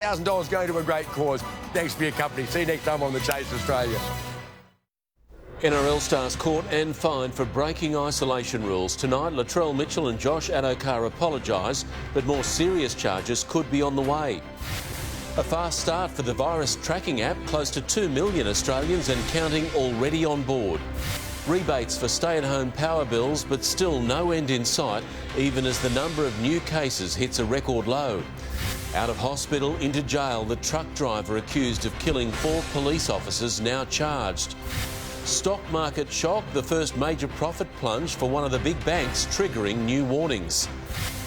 $1,000 going to a great cause. Thanks for your company. See you next time on The Chase Australia. NRL stars caught and fined for breaking isolation rules. Tonight, Latrell Mitchell and Josh Adokar apologise, but more serious charges could be on the way. A fast start for the virus tracking app, close to 2 million Australians and counting already on board. Rebates for stay-at-home power bills, but still no end in sight, even as the number of new cases hits a record low. Out of hospital, into jail, the truck driver accused of killing 4 police officers now charged. Stock market shock, the first major profit plunge for one of the big banks, triggering new warnings.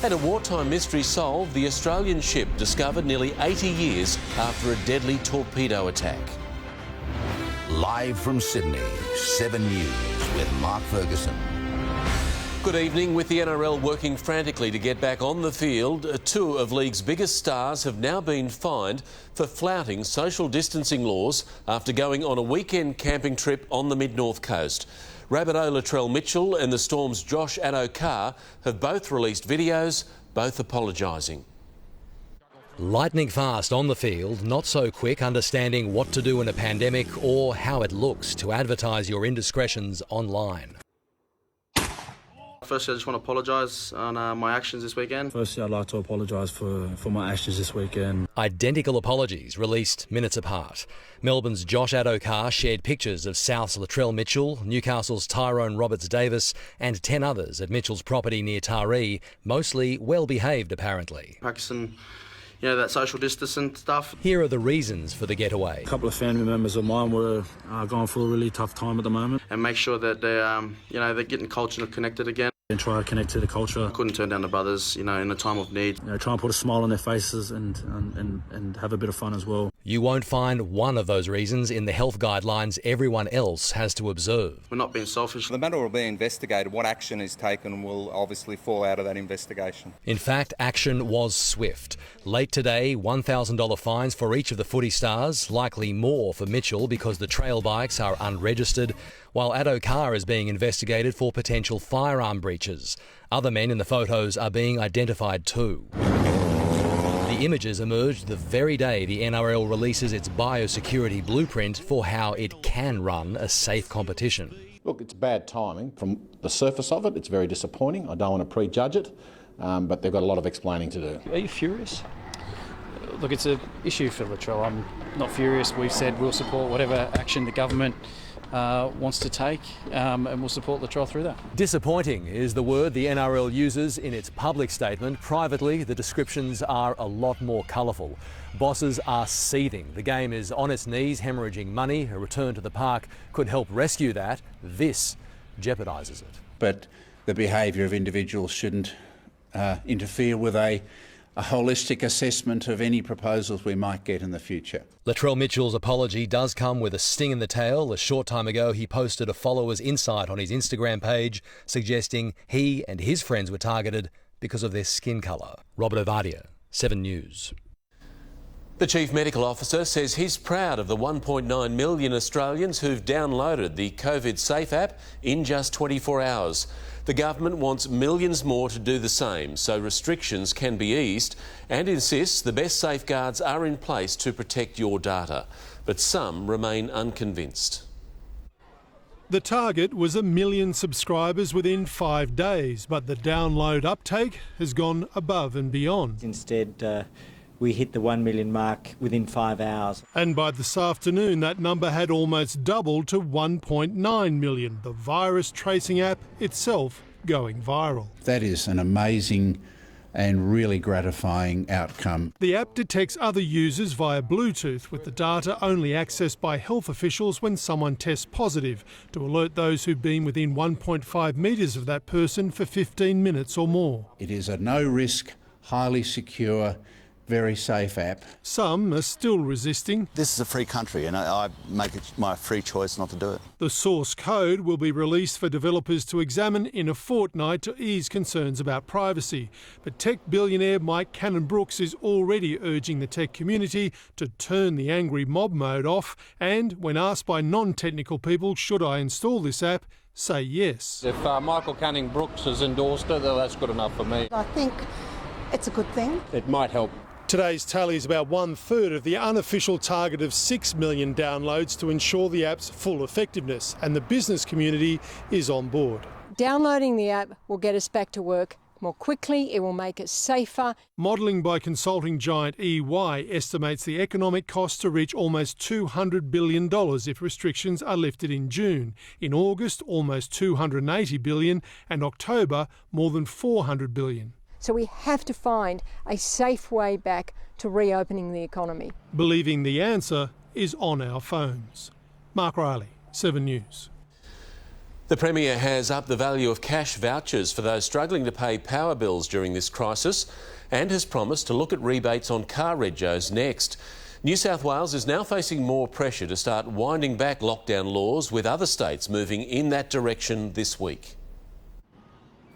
And a wartime mystery solved, the Australian ship discovered nearly 80 years after a deadly torpedo attack. Live from Sydney, 7 News with Mark Ferguson. Good evening. With the NRL working frantically to get back on the field, 2 of league's biggest stars have now been fined for flouting social distancing laws after going on a weekend camping trip on the mid-north coast. Rabbitoh Latrell Mitchell and the Storm's Josh Adokar have both released videos, both apologising. Lightning fast on the field, not so quick understanding what to do in a pandemic or how it looks to advertise your indiscretions online. Firstly, I just want to apologise on my actions this weekend. Firstly, I'd like to apologise for my actions this weekend. Identical apologies released minutes apart. Melbourne's Josh Adokar shared pictures of South's Latrell Mitchell, Newcastle's Tyrone Roberts-Davis and 10 others at Mitchell's property near Taree, mostly well-behaved apparently. Practicing, that social distancing stuff. Here are the reasons for the getaway. A couple of family members of mine were going through a really tough time at the moment. And make sure that they're getting culture connected again. And try to connect to the culture. I couldn't turn down the brothers, in a time of need. Try and put a smile on their faces and have a bit of fun as well. You won't find one of those reasons in the health guidelines everyone else has to observe. We're not being selfish. The matter will be investigated. What action is taken will obviously fall out of that investigation. In fact, action was swift. Late today, $1,000 fines for each of the footy stars, likely more for Mitchell because the trail bikes are unregistered, while Adokar is being investigated for potential firearm breaches. Other men in the photos are being identified too. The images emerged the very day the NRL releases its biosecurity blueprint for how it can run a safe competition. Look, it's bad timing. From the surface of it, it's very disappointing. I don't want to prejudge it, but they've got a lot of explaining to do. Are you furious? Look, it's an issue for Latrell. I'm not furious. We've said we'll support whatever action the government wants to take, and we'll support Latrell through that. Disappointing is the word the NRL uses in its public statement. Privately, the descriptions are a lot more colourful. Bosses are seething. The game is on its knees, hemorrhaging money. A return to the park could help rescue that. This jeopardises it. But the behaviour of individuals shouldn't interfere with a holistic assessment of any proposals we might get in the future. Latrell Mitchell's apology does come with a sting in the tail. A short time ago, he posted a follower's insight on his Instagram page suggesting he and his friends were targeted because of their skin colour. Robert Ovadia, 7 News. The Chief Medical Officer says he's proud of the 1.9 million Australians who've downloaded the COVID Safe app in just 24 hours. The government wants millions more to do the same so restrictions can be eased and insists the best safeguards are in place to protect your data. But some remain unconvinced. The target was 1 million subscribers within 5 days, but the download uptake has gone above and beyond. Instead, we hit the 1 million mark within 5 hours. And by this afternoon, that number had almost doubled to 1.9 million. The virus tracing app itself going viral. That is an amazing and really gratifying outcome. The app detects other users via Bluetooth, with the data only accessed by health officials when someone tests positive, to alert those who've been within 1.5 metres of that person for 15 minutes or more. It is a no-risk, highly secure, very safe app. Some are still resisting. This is a free country and I make it my free choice not to do it. The source code will be released for developers to examine in a fortnight to ease concerns about privacy. But tech billionaire Mike Cannon-Brookes is already urging the tech community to turn the angry mob mode off and, when asked by non-technical people, should I install this app, say yes. If Michael Cannon-Brookes has endorsed it, that's good enough for me. I think it's a good thing. It might help Today's tally is about 1/3 of the unofficial target of 6 million downloads to ensure the app's full effectiveness, and the business community is on board. Downloading the app will get us back to work more quickly, it will make us safer. Modelling by consulting giant EY estimates the economic cost to reach almost $200 billion if restrictions are lifted in June. In August, almost $280 billion, and October, more than $400 billion. So we have to find a safe way back to reopening the economy. Believing the answer is on our phones. Mark Riley, 7 News. The Premier has upped the value of cash vouchers for those struggling to pay power bills during this crisis and has promised to look at rebates on car regos next. New South Wales is now facing more pressure to start winding back lockdown laws, with other states moving in that direction this week.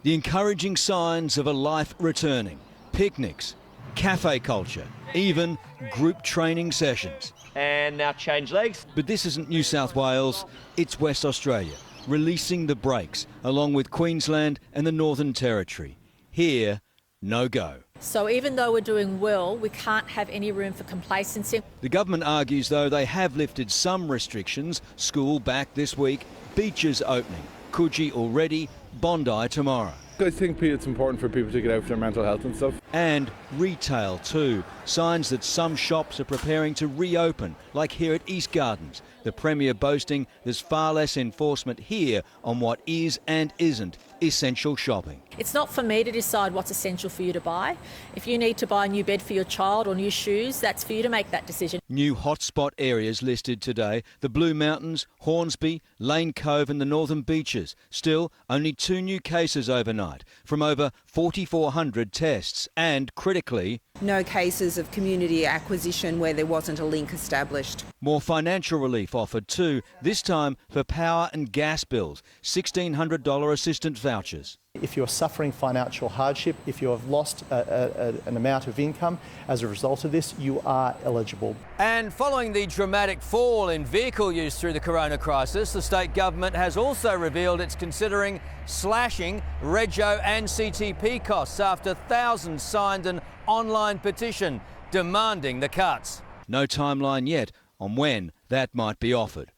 The encouraging signs of a life returning. Picnics, cafe culture, even group training sessions. And now change legs. But this isn't New South Wales, it's West Australia, releasing the brakes, along with Queensland and the Northern Territory. Here, no go. So even though we're doing well, we can't have any room for complacency. The government argues, though, they have lifted some restrictions. School back this week, beaches opening, Coogee already, Bondi tomorrow. I think it's important for people to get out for their mental health and stuff. And retail too. Signs that some shops are preparing to reopen, like here at East Gardens. The Premier boasting there's far less enforcement here on what is and isn't essential shopping. It's not for me to decide what's essential for you to buy. If you need to buy a new bed for your child or new shoes, that's for you to make that decision. New hotspot areas listed today: the Blue Mountains, Hornsby, Lane Cove and the Northern Beaches. Still, only 2 new cases overnight from over 4,400 tests, and critically, no cases of community acquisition where there wasn't a link established. More financial relief offered too, this time for power and gas bills, $1,600 assistance vouchers. If you're suffering financial hardship, if you have lost an amount of income as a result of this, you are eligible. And following the dramatic fall in vehicle use through the corona crisis, the state government has also revealed it's considering slashing rego and CTP costs after thousands signed an online petition demanding the cuts. No timeline yet on when that might be offered.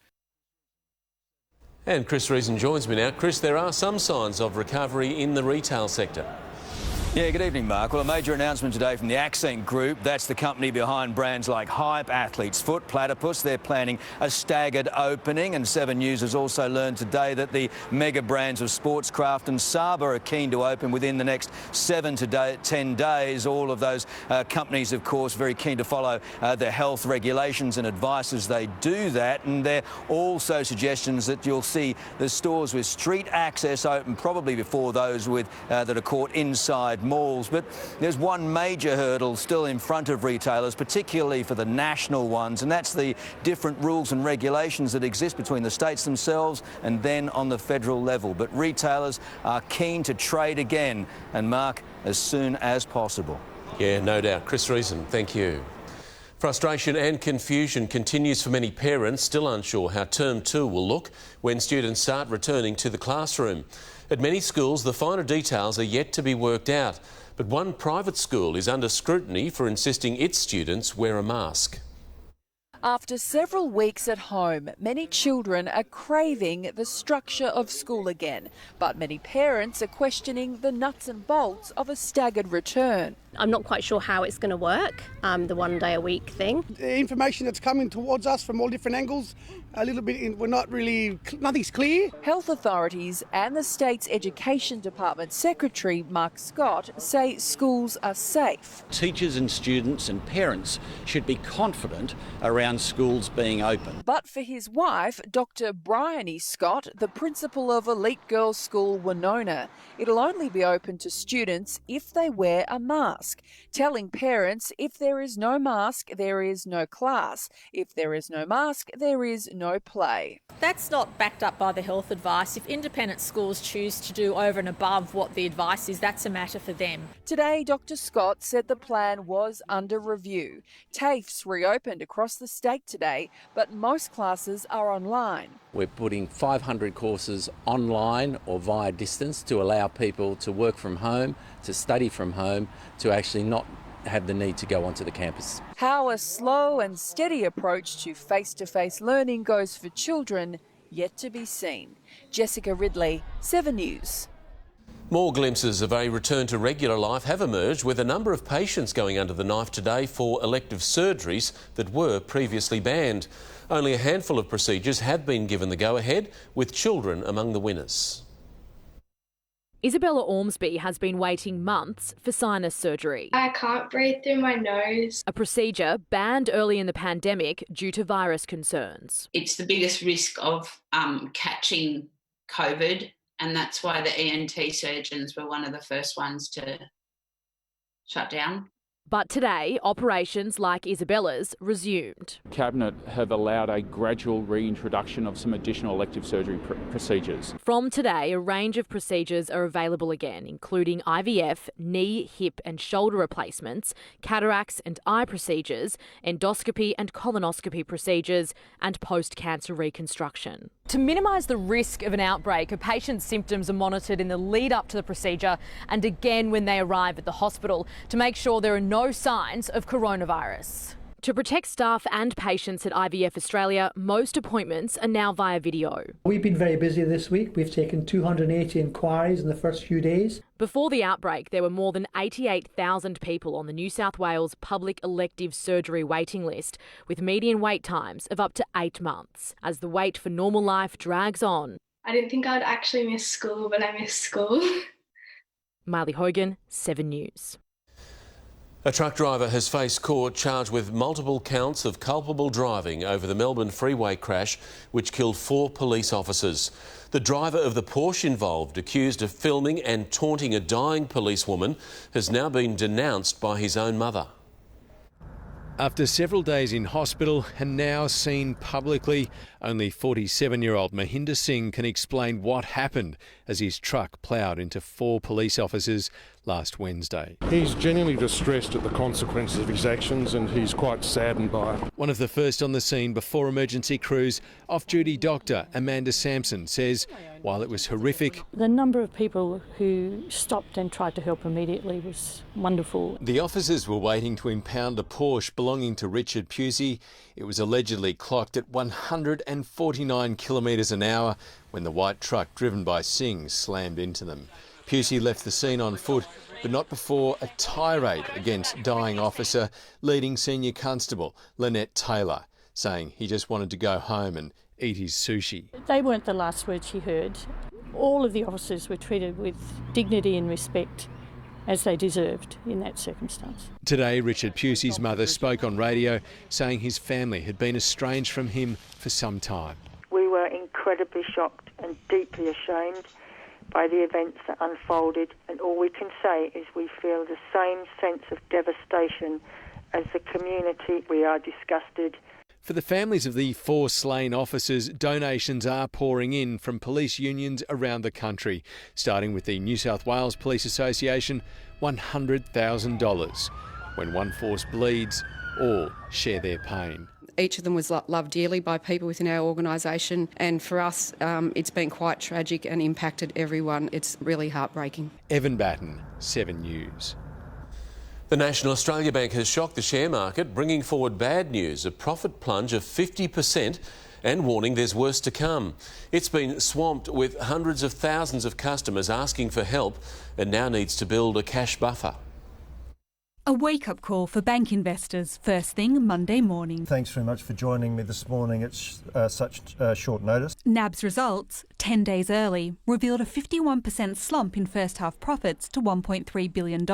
And Chris Reason joins me now. Chris, there are some signs of recovery in the retail sector. Yeah, good evening, Mark. Well, a major announcement today from the Accent Group. That's the company behind brands like Hype, Athlete's Foot, Platypus. They're planning a staggered opening. And 7 News has also learned today that the mega brands of Sportscraft and Saba are keen to open within the next 7 to 10 days. All of those companies, of course, very keen to follow the health regulations and advice as they do that. And there are also suggestions that you'll see the stores with street access open probably before those with that are caught inside malls. But there's one major hurdle still in front of retailers, particularly for the national ones, and that's the different rules and regulations that exist between the states themselves and then on the federal level. But retailers are keen to trade again, and Mark, as soon as possible. Yeah, no doubt. Chris Reason, thank you. Frustration and confusion continues for many parents, still unsure how Term 2 will look when students start returning to the classroom. At many schools, the finer details are yet to be worked out, but one private school is under scrutiny for insisting its students wear a mask. After several weeks at home, many children are craving the structure of school again, but many parents are questioning the nuts and bolts of a staggered return. I'm not quite sure how it's going to work, the 1 day a week thing. The information that's coming towards us from all different angles, a little bit, we're not really, nothing's clear. Health authorities and the state's Education Department Secretary, Mark Scott, say schools are safe. Teachers and students and parents should be confident around schools being open. But for his wife, Dr. Bryony Scott, the principal of Elite Girls School Winona, it'll only be open to students if they wear a mask, telling parents if there is no mask, there is no class. If there is no mask, there is no play. That's not backed up by the health advice. If independent schools choose to do over and above what the advice is, that's a matter for them. Today, Dr. Scott said the plan was under review. TAFEs reopened across the state today, but most classes are online. We're putting 500 courses online or via distance to allow people to work from home, to study from home, to actually not have the need to go onto the campus. How a slow and steady approach to face-to-face learning goes for children, yet to be seen. Jessica Ridley, 7 News. More glimpses of a return to regular life have emerged, with a number of patients going under the knife today for elective surgeries that were previously banned. Only a handful of procedures have been given the go-ahead, with children among the winners. Isabella Ormsby has been waiting months for sinus surgery. I can't breathe through my nose. A procedure banned early in the pandemic due to virus concerns. It's the biggest risk of catching COVID, and that's why the ENT surgeons were one of the first ones to shut down. But today, operations like Isabella's resumed. Cabinet have allowed a gradual reintroduction of some additional elective surgery procedures. From today, a range of procedures are available again, including IVF, knee, hip and shoulder replacements, cataracts and eye procedures, endoscopy and colonoscopy procedures, and post-cancer reconstruction. To minimise the risk of an outbreak, a patient's symptoms are monitored in the lead up to the procedure and again when they arrive at the hospital to make sure there are no signs of coronavirus. To protect staff and patients at IVF Australia, most appointments are now via video. We've been very busy this week. We've taken 280 inquiries in the first few days. Before the outbreak, there were more than 88,000 people on the New South Wales public elective surgery waiting list, with median wait times of up to 8 months. As the wait for normal life drags on. I didn't think I'd actually miss school, but I missed school. Miley Hogan, 7 News. A truck driver has faced court charged with multiple counts of culpable driving over the Melbourne freeway crash which killed 4 police officers. The driver of the Porsche involved, accused of filming and taunting a dying policewoman, has now been denounced by his own mother. After several days in hospital and now seen publicly, only 47-year-old Mahinder Singh can explain what happened as his truck ploughed into 4 police officers last Wednesday. He's genuinely distressed at the consequences of his actions and he's quite saddened by it. One of the first on the scene before emergency crews, off-duty doctor Amanda Sampson says while it was horrific, the number of people who stopped and tried to help immediately was wonderful. The officers were waiting to impound a Porsche belonging to Richard Pusey. It was allegedly clocked at 149 kilometres an hour when the white truck driven by Singh slammed into them. Pusey left the scene on foot, but not before a tirade against dying officer, leading senior constable Lynette Taylor, saying he just wanted to go home and eat his sushi. They weren't the last words he heard. All of the officers were treated with dignity and respect as they deserved in that circumstance. Today, Richard Pusey's mother spoke on radio, saying his family had been estranged from him for some time. We were incredibly shocked and deeply ashamed by the events that unfolded, and all we can say is we feel the same sense of devastation as the community. We are disgusted. For the families of the 4 slain officers, donations are pouring in from police unions around the country, starting with the New South Wales Police Association, $100,000. When one force bleeds, all share their pain. Each of them was loved dearly by people within our organisation, and for us it's been quite tragic and impacted everyone. It's really heartbreaking. Evan Batten, 7 News. The National Australia Bank has shocked the share market, bringing forward bad news, a profit plunge of 50% and warning there's worse to come. It's been swamped with hundreds of thousands of customers asking for help and now needs to build a cash buffer. A wake-up call for bank investors first thing Monday morning. Thanks very much for joining me this morning. It's such short notice. NAB's results, 10 days early, revealed a 51% slump in first-half profits to $1.3 billion,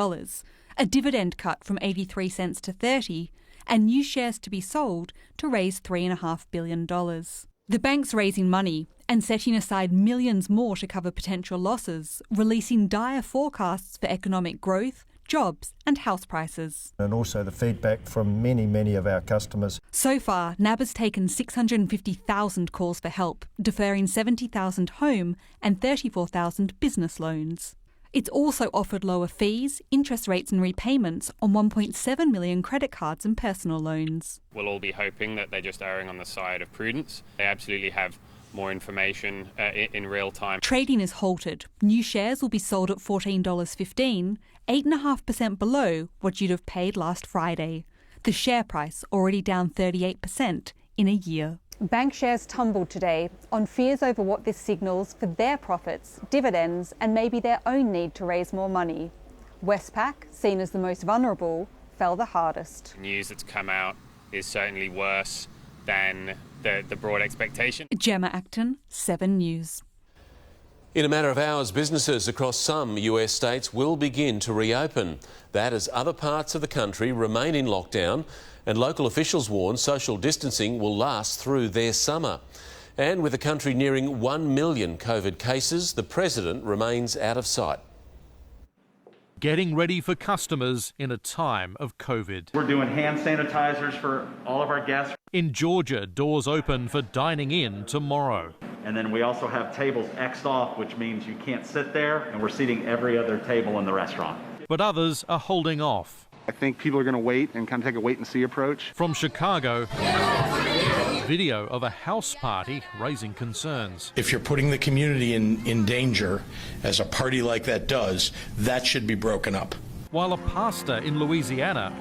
a dividend cut from 83 cents to 30, and new shares to be sold to raise $3.5 billion. The bank's raising money and setting aside millions more to cover potential losses, releasing dire forecasts for economic growth, jobs and house prices. And also the feedback from many of our customers. So far, NAB has taken 650,000 calls for help, deferring 70,000 home and 34,000 business loans. It's also offered lower fees, interest rates and repayments on 1.7 million credit cards and personal loans. We'll all be hoping that they're just erring on the side of prudence. They absolutely have more information in real time. Trading is halted. New shares will be sold at $14.15, 8.5% below what you'd have paid last Friday. The share price already down 38% in a year. Bank shares tumbled today on fears over what this signals for their profits, dividends and maybe their own need to raise more money. Westpac, seen as the most vulnerable, fell the hardest. News that's come out is certainly worse than the broad expectation. Gemma Acton, 7 News. In a matter of hours, businesses across some US states will begin to reopen. That as other parts of the country remain in lockdown, and local officials warn social distancing will last through their summer. And with the country nearing 1 million COVID cases, the President remains out of sight. Getting ready for customers in a time of COVID. We're doing hand sanitizers for all of our guests. In Georgia, doors open for dining in tomorrow. And then we also have tables X'd off, which means you can't sit there, and we're seating every other table in the restaurant. But others are holding off. I think people are going to wait and kind of take a wait-and-see approach. From Chicago, video of a house party raising concerns. If you're putting the community in danger, as a party like that does, that should be broken up. While a pastor in Louisiana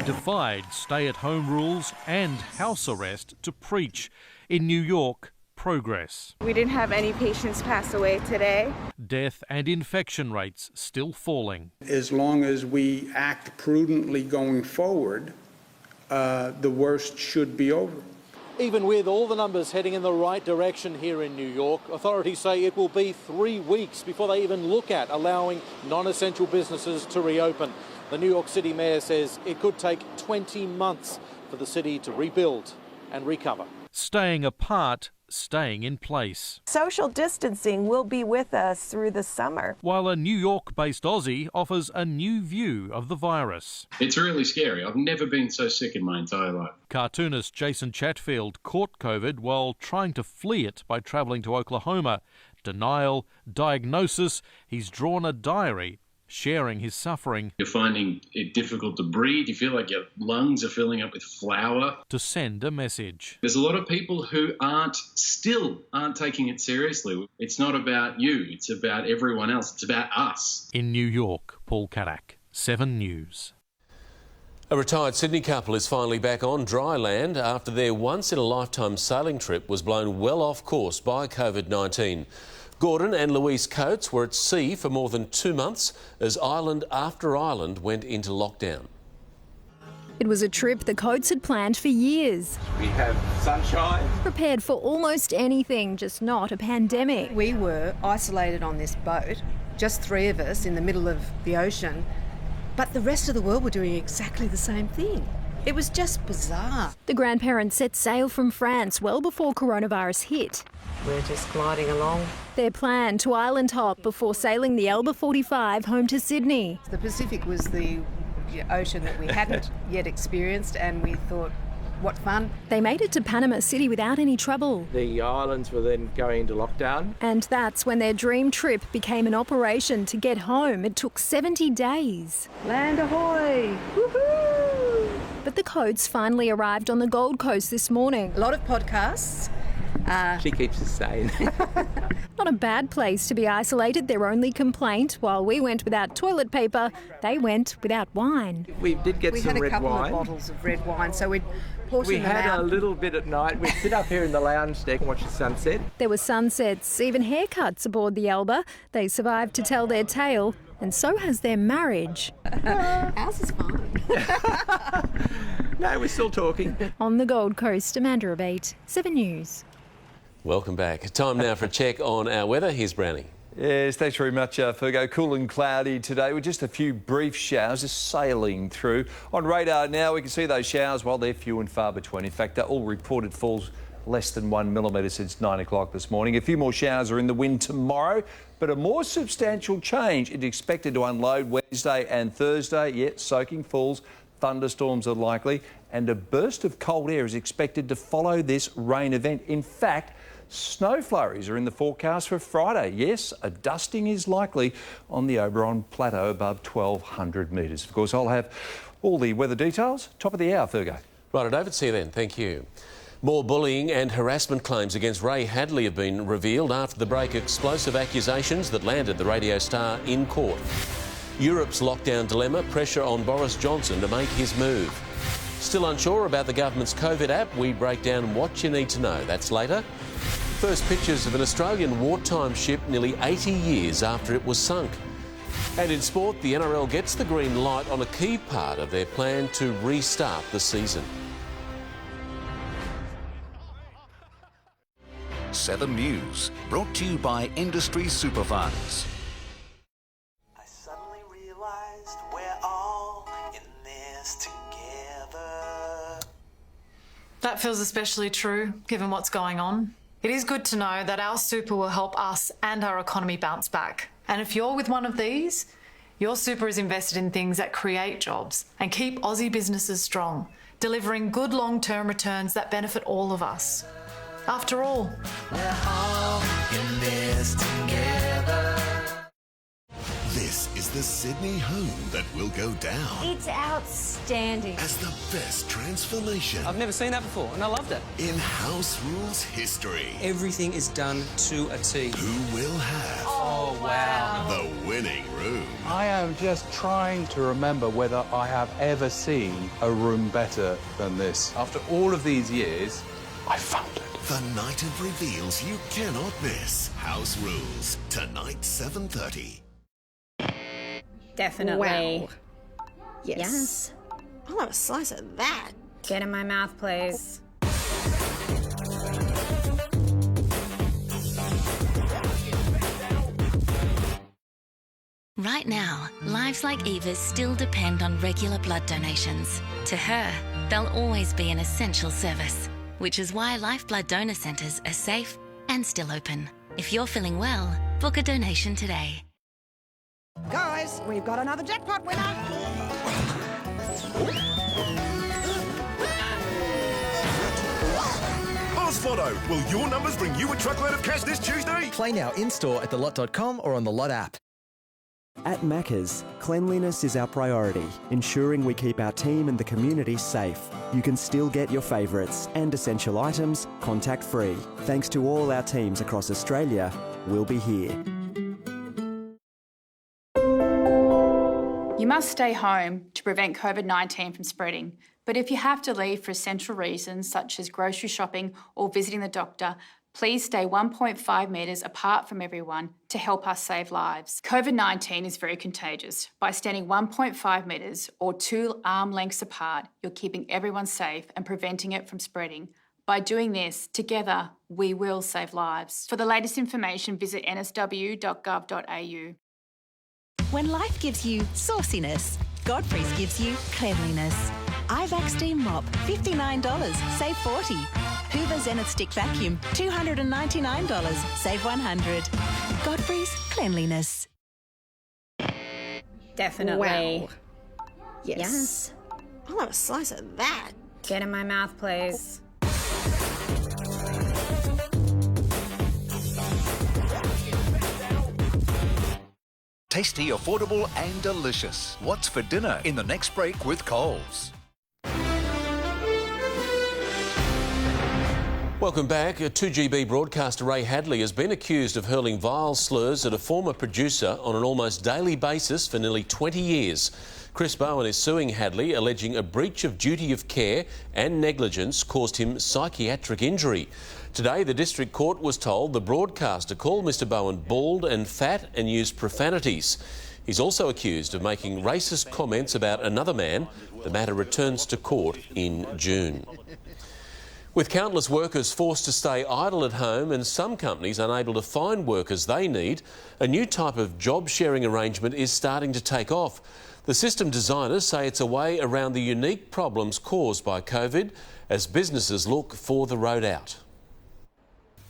defied stay-at-home rules and house arrest to preach. In New York, progress. We didn't have any patients pass away today. Death and infection rates still falling. As long as we act prudently going forward, the worst should be over. Even with all the numbers heading in the right direction here in New York, authorities say it will be 3 weeks before they even look at allowing non-essential businesses to reopen. The New York City mayor says it could take 20 months for the city to rebuild and recover. Staying apart, staying in place. Social distancing will be with us through the summer. While a New York-based Aussie offers a new view of the virus. It's really scary. I've never been so sick in my entire life. Cartoonist Jason Chatfield caught COVID while trying to flee it by travelling to Oklahoma. Denial, diagnosis, he's drawn a diary sharing his suffering. You're finding it difficult to breathe. You feel like your lungs are filling up with flour. To send a message. There's a lot of people who still aren't taking it seriously. It's not about you. It's about everyone else. It's about us. In New York, Paul Karak, 7 News. A retired Sydney couple is finally back on dry land after their once-in-a-lifetime sailing trip was blown well off course by COVID-19. Gordon and Louise Coates were at sea for more than 2 months as island after island went into lockdown. It was a trip the Coates had planned for years. We have sunshine. Prepared for almost anything, just not a pandemic. We were isolated on this boat, just 3 of us in the middle of the ocean, but the rest of the world were doing exactly the same thing. It was just bizarre. The grandparents set sail from France well before coronavirus hit. We're just gliding along. Their plan to island hop before sailing the Elba 45 home to Sydney. The Pacific was the ocean that we hadn't yet experienced, and we thought, what fun. They made it to Panama City without any trouble. The islands were then going into lockdown. And that's when their dream trip became an operation to get home. It took 70 days. Land ahoy! Woohoo! But the Coates finally arrived on the Gold Coast this morning. A lot of podcasts. She keeps us sane. Not a bad place to be isolated. Their only complaint, while we went without toilet paper, they went without wine. We did get some red wine. We had a couple of bottles of red wine, so we'd portion them out. We had a little bit at night. We'd sit up here in the lounge deck and watch the sunset. There were sunsets, even haircuts aboard the Elba. They survived to tell their tale, and so has their marriage. Ours is fine. No, we're still talking. On the Gold Coast, Amanda Abate, 7 News. Welcome back. Time now for a check on our weather. Here's Brownie. Yes, thanks very much, Fergo. Cool and cloudy today with just a few brief showers just sailing through. On radar now, we can see those showers while they're few and far between. In fact, all reported falls less than 1 millimetre since 9 o'clock this morning. A few more showers are in the wind tomorrow, but a more substantial change is expected to unload Wednesday and Thursday. Yet soaking falls, thunderstorms are likely, and a burst of cold air is expected to follow this rain event. In fact, snow flurries are in the forecast for Friday. Yes, a dusting is likely on the Oberon Plateau above 1,200 metres. Of course, I'll have all the weather details. Top of the hour, Fergo. Right, David, see you then. Thank you. More bullying and harassment claims against Ray Hadley have been revealed after the break. Explosive accusations that landed the radio star in court. Europe's lockdown dilemma, pressure on Boris Johnson to make his move. Still unsure about the government's COVID app? We break down what you need to know. That's later. First pictures of an Australian wartime ship nearly 80 years after it was sunk. And in sport, the NRL gets the green light on a key part of their plan to restart the season. 7 News, brought to you by Industry Superfunds. I suddenly realized we're all in this together. That feels especially true, given what's going on. It is good to know that our super will help us and our economy bounce back. And if you're with one of these, your super is invested in things that create jobs and keep Aussie businesses strong, delivering good long-term returns that benefit all of us. After all, we're all in this together. This is the Sydney home that will go down. It's outstanding. As the best transformation. I've never seen that before, and I loved it. In House Rules history. Everything is done to a T. Who will have... Oh, wow. The winning room. I am just trying to remember whether I have ever seen a room better than this. After all of these years, I found it. The night of reveals you cannot miss. House Rules, tonight 7:30. Definitely. Wow. Yes. I'll have a slice of that. Get in my mouth, please. Right now, lives like Eva's still depend on regular blood donations. To her, they'll always be an essential service, which is why Life Blood Donor Centres are safe and still open. If you're feeling well, book a donation today. Guys, we've got another jackpot winner. Ozlotto, will your numbers bring you a truckload of cash this Tuesday? Play now in-store at thelot.com or on the Lot app. At Macca's, cleanliness is our priority, ensuring we keep our team and the community safe. You can still get your favourites and essential items contact-free. Thanks to all our teams across Australia, we'll be here. You must stay home to prevent COVID-19 from spreading. But if you have to leave for essential reasons such as grocery shopping or visiting the doctor, please stay 1.5 metres apart from everyone to help us save lives. COVID-19 is very contagious. By standing 1.5 metres or 2 arm lengths apart, you're keeping everyone safe and preventing it from spreading. By doing this, together, we will save lives. For the latest information, visit nsw.gov.au. When life gives you sauciness, Godfrey's gives you cleanliness. Ivac Steam Mop, $59, save $40. Hoover Zenith Stick Vacuum, $299, save $100. Godfrey's Cleanliness. Definitely. Wow. Yes. I'll have a slice of that. Get in my mouth, please. Tasty, affordable and delicious. What's for dinner in the next break with Coles? Welcome back. 2GB broadcaster Ray Hadley has been accused of hurling vile slurs at a former producer on an almost daily basis for nearly 20 years. Chris Bowen is suing Hadley, alleging a breach of duty of care and negligence caused him psychiatric injury. Today, the District Court was told the broadcaster called Mr Bowen bald and fat and used profanities. He's also accused of making racist comments about another man. The matter returns to court in June. With countless workers forced to stay idle at home and some companies unable to find workers they need, a new type of job-sharing arrangement is starting to take off. The system designers say it's a way around the unique problems caused by COVID as businesses look for the road out.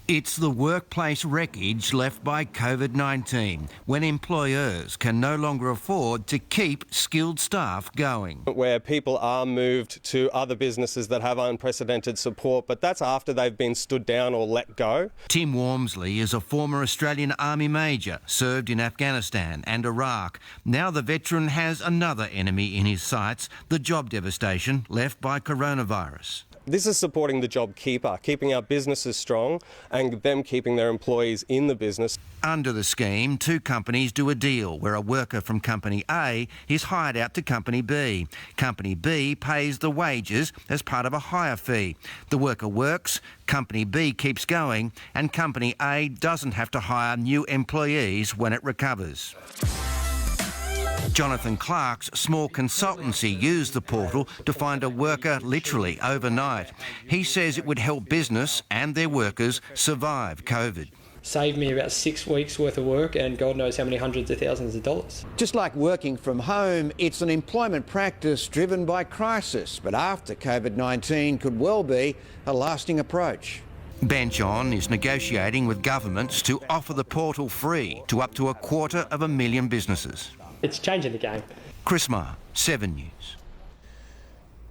It's the workplace wreckage left by COVID-19 when employers can no longer afford to keep skilled staff going. Where people are moved to other businesses that have unprecedented support, but that's after they've been stood down or let go. Tim Wormsley is a former Australian Army major, served in Afghanistan and Iraq. Now the veteran has another enemy in his sights, the job devastation left by coronavirus. This is supporting the job keeper, keeping our businesses strong and them keeping their employees in the business. Under the scheme, two companies do a deal where a worker from Company A is hired out to Company B. Company B pays the wages as part of a hire fee. The worker works, Company B keeps going, and Company A doesn't have to hire new employees when it recovers. Jonathan Clark's small consultancy used the portal to find a worker literally overnight. He says it would help business and their workers survive COVID. Saved me about 6 weeks worth of work and God knows how many hundreds of thousands of dollars. Just like working from home, it's an employment practice driven by crisis, but after COVID-19 could well be a lasting approach. Benchon is negotiating with governments to offer the portal free to up to 250,000 businesses. It's changing the game. Chris Marr, 7 News.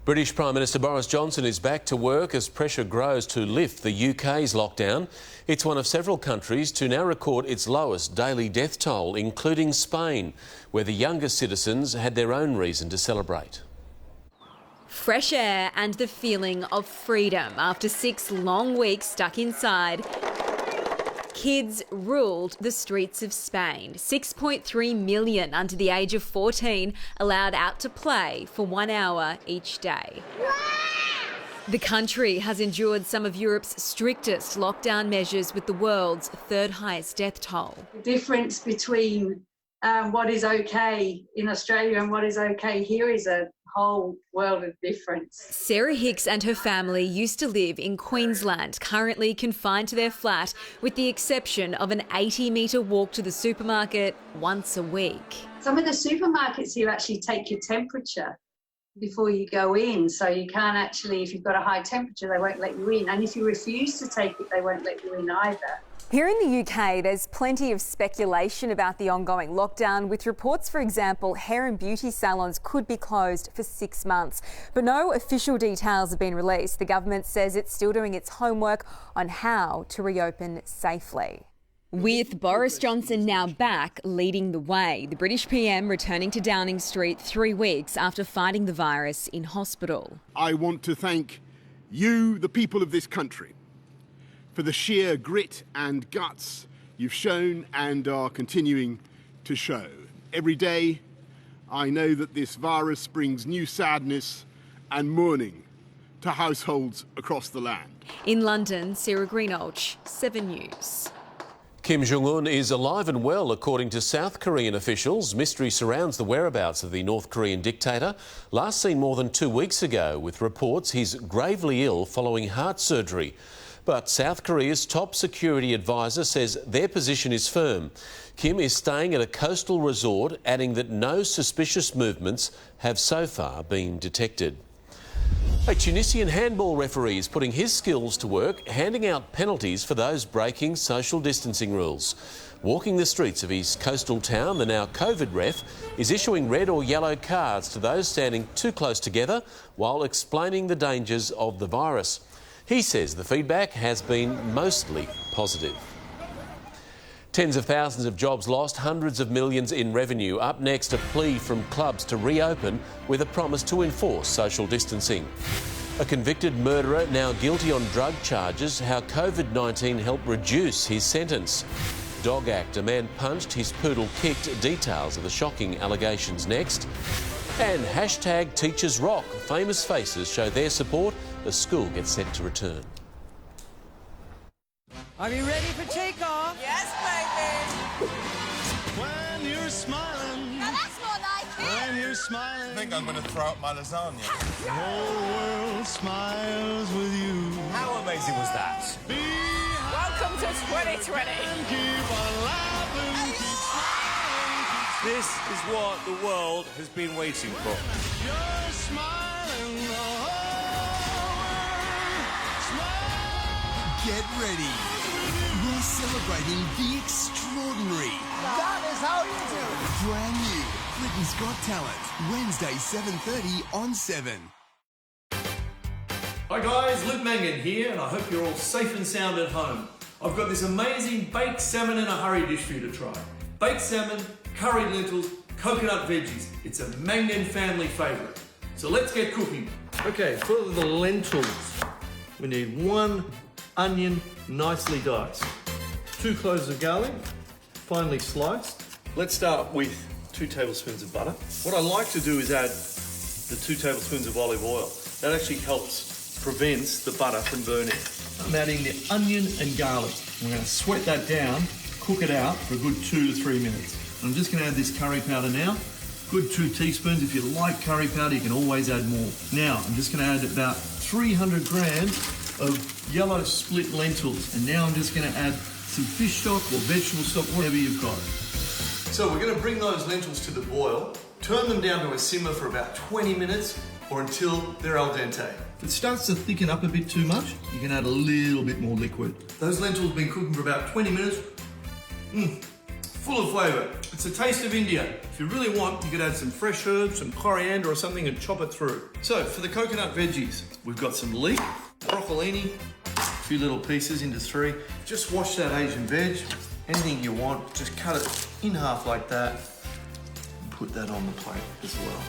British Prime Minister Boris Johnson is back to work as pressure grows to lift the UK's lockdown. It's one of several countries to now record its lowest daily death toll, including Spain, where the younger citizens had their own reason to celebrate. Fresh air and the feeling of freedom after 6 long weeks stuck inside. Kids ruled the streets of Spain. 6.3 million under the age of 14 allowed out to play for 1 hour each day. The country has endured some of Europe's strictest lockdown measures with the world's third highest death toll. The difference between what is okay in Australia and what is okay here is a whole world of difference. Sarah Hicks and her family used to live in Queensland, currently confined to their flat with the exception of an 80-metre walk to the supermarket once a week. Some of the supermarkets here actually take your temperature before you go in, so you can't actually, if you've got a high temperature, they won't let you in, and if you refuse to take it, they won't let you in either. Here in the UK, there's plenty of speculation about the ongoing lockdown, with reports, for example, hair and beauty salons could be closed for 6 months. But no official details have been released. The government says it's still doing its homework on how to reopen safely. With Boris Johnson now back leading the way, the British PM returning to Downing Street 3 weeks after fighting the virus in hospital. I want to thank you, the people of this country, for the sheer grit and guts you've shown and are continuing to show. Every day, I know that this virus brings new sadness and mourning to households across the land. In London, Sarah Greenolch, 7 News. Kim Jong-un is alive and well, according to South Korean officials. Mystery surrounds the whereabouts of the North Korean dictator, last seen more than 2 weeks ago, with reports he's gravely ill following heart surgery. But South Korea's top security advisor says their position is firm. Kim is staying at a coastal resort, adding that no suspicious movements have so far been detected. A Tunisian handball referee is putting his skills to work, handing out penalties for those breaking social distancing rules. Walking the streets of his coastal town, the now COVID ref is issuing red or yellow cards to those standing too close together while explaining the dangers of the virus. He says the feedback has been mostly positive. Tens of thousands of jobs lost, hundreds of millions in revenue. Up next, a plea from clubs to reopen with a promise to enforce social distancing. A convicted murderer now guilty on drug charges, how COVID-19 helped reduce his sentence. Dog Act, a man punched, his poodle kicked. Details of the shocking allegations next. And hashtag Teachers Rock. Famous faces show their support as school gets set to return. Are you ready for takeoff? Yes, baby. When you're smiling. Now that's more like it. When you're smiling. I think I'm going to throw up my lasagna. The whole world smiles with you. How amazing was that? Welcome to 2020. Keep on laughing, keep smiling. This is what the world has been waiting for. You're smiling, the whole world smiling. Get ready. We're celebrating the extraordinary. That is how you do it. Brand new Britain's Got Talent. Wednesday, 7:30 on 7. Hi guys, Luke Mangan here, and I hope you're all safe and sound at home. I've got this amazing baked salmon in a hurry dish for you to try. Baked salmon, curried lentils, coconut veggies. It's a Mangan family favourite. So let's get cooking. Okay, for the lentils, We need 1 onion, nicely diced. 2 cloves of garlic, finely sliced. Let's start with 2 tablespoons of butter. What I like to do is add the 2 tablespoons of olive oil. That actually prevents the butter from burning. I'm adding the onion and garlic. We're going to sweat that down, cook it out for a good 2 to 3 minutes. I'm just going to add this curry powder now. Good 2 teaspoons. If you like curry powder, you can always add more. Now, I'm just going to add about 300 grams of yellow split lentils. And now I'm just going to add some fish stock or vegetable stock, whatever you've got. So we're going to bring those lentils to the boil, turn them down to a simmer for about 20 minutes or until they're al dente. If it starts to thicken up a bit too much, you can add a little bit more liquid. Those lentils have been cooking for about 20 minutes. Full of flavour. It's a taste of India. If you really want, you could add some fresh herbs, some coriander or something and chop it through. So for the coconut veggies, we've got some leek, broccolini, a few little pieces into 3. Just wash that Asian veg. Anything you want, just cut it in half like that and put that on the plate as well.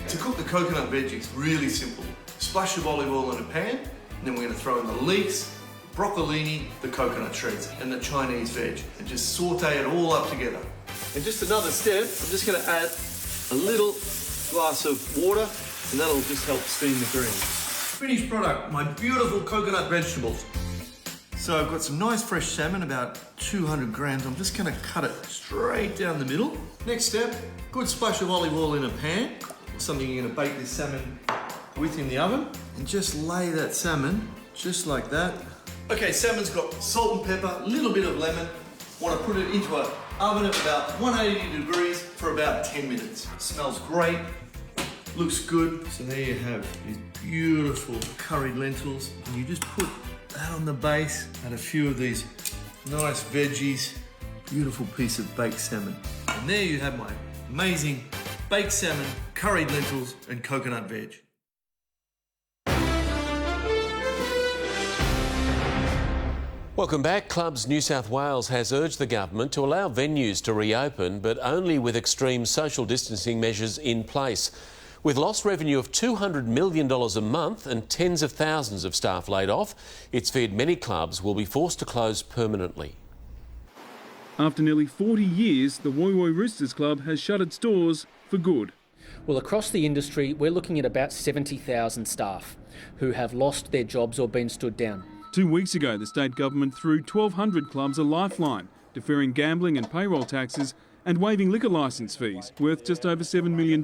To cook the coconut veggies, really simple. Splash of olive oil in a pan, and then we're going to throw in the leeks, broccolini, the coconut shreds, and the Chinese veg, and just saute it all up together. And just another step, I'm just going to add a little glass of water, and that'll just help steam the greens. Finished product, my beautiful coconut vegetables. So I've got some nice fresh salmon, about 200 grams. I'm just going to cut it straight down the middle. Next step, good splash of olive oil in a pan, something you're going to bake this salmon with in the oven, and just lay that salmon just like that. Okay, salmon's got salt and pepper, a little bit of lemon. Want to put it into an oven at about 180 degrees for about 10 minutes. Smells great, looks good. So there you have these beautiful curried lentils, and you just put that on the base, add a few of these nice veggies, beautiful piece of baked salmon. And there you have my amazing baked salmon, curried lentils and coconut veg. Welcome back. Clubs New South Wales has urged the government to allow venues to reopen, but only with extreme social distancing measures in place. With lost revenue of $200 million a month and tens of thousands of staff laid off, it's feared many clubs will be forced to close permanently. After nearly 40 years, the Woy Woy Roosters Club has shut its doors for good. Well, across the industry, we're looking at about 70,000 staff who have lost their jobs or been stood down. 2 weeks ago, the state government threw 1,200 clubs a lifeline, deferring gambling and payroll taxes and waiving liquor licence fees worth just over $7 million.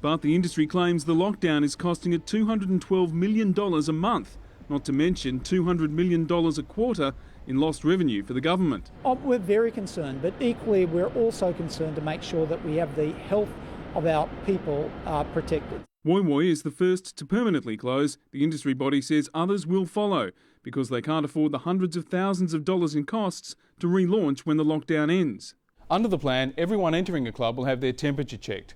But the industry claims the lockdown is costing it $212 million a month, not to mention $200 million a quarter in lost revenue for the government. We're very concerned, but equally we're also concerned to make sure that we have the health of our people protected. Woy Woy is the first to permanently close. The industry body says others will follow because they can't afford the hundreds of thousands of dollars in costs to relaunch when the lockdown ends. Under the plan, everyone entering a club will have their temperature checked.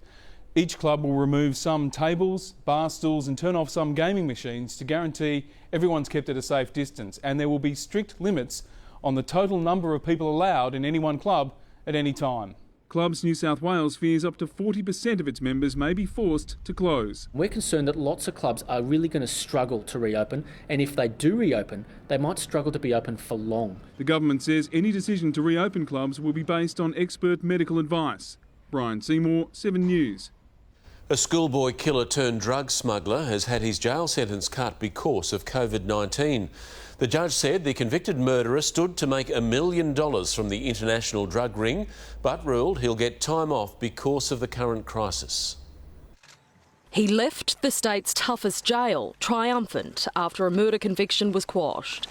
Each club will remove some tables, bar stools and turn off some gaming machines to guarantee everyone's kept at a safe distance, and there will be strict limits on the total number of people allowed in any one club at any time. Clubs New South Wales fears up to 40% of its members may be forced to close. We're concerned that lots of clubs are really going to struggle to reopen, and if they do reopen, they might struggle to be open for long. The government says any decision to reopen clubs will be based on expert medical advice. Brian Seymour, 7 News. A schoolboy killer turned drug smuggler has had his jail sentence cut because of COVID-19. The judge said the convicted murderer stood to make $1 million from the international drug ring, but ruled he'll get time off because of the current crisis. He left the state's toughest jail triumphant after a murder conviction was quashed.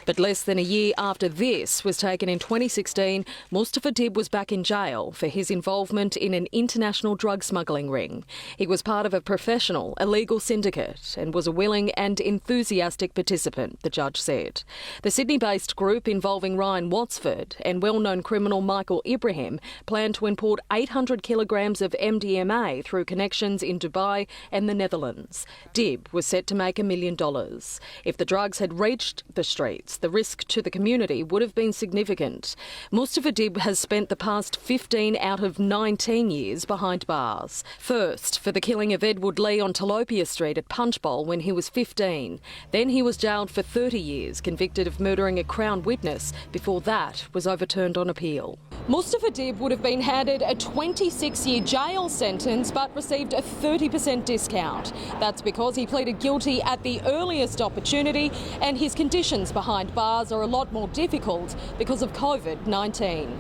But less than a year after this was taken in 2016, Mustafa Dib was back in jail for his involvement in an international drug smuggling ring. He was part of a professional, illegal syndicate and was a willing and enthusiastic participant, the judge said. The Sydney-based group involving Ryan Watsford and well-known criminal Michael Ibrahim planned to import 800 kilograms of MDMA through connections in Dubai and the Netherlands. Dib was set to make $1 million. If the drugs had reached the street, streets, the risk to the community would have been significant. Mustafa Dib has spent the past 15 out of 19 years behind bars. First, for the killing of Edward Lee on Talopia Street at Punch Bowl when he was 15. Then he was jailed for 30 years, convicted of murdering a Crown witness. Before that was overturned on appeal. Mustafa Dib would have been handed a 26-year jail sentence but received a 30% discount. That's because he pleaded guilty at the earliest opportunity and his conditions behind bars are a lot more difficult because of COVID-19.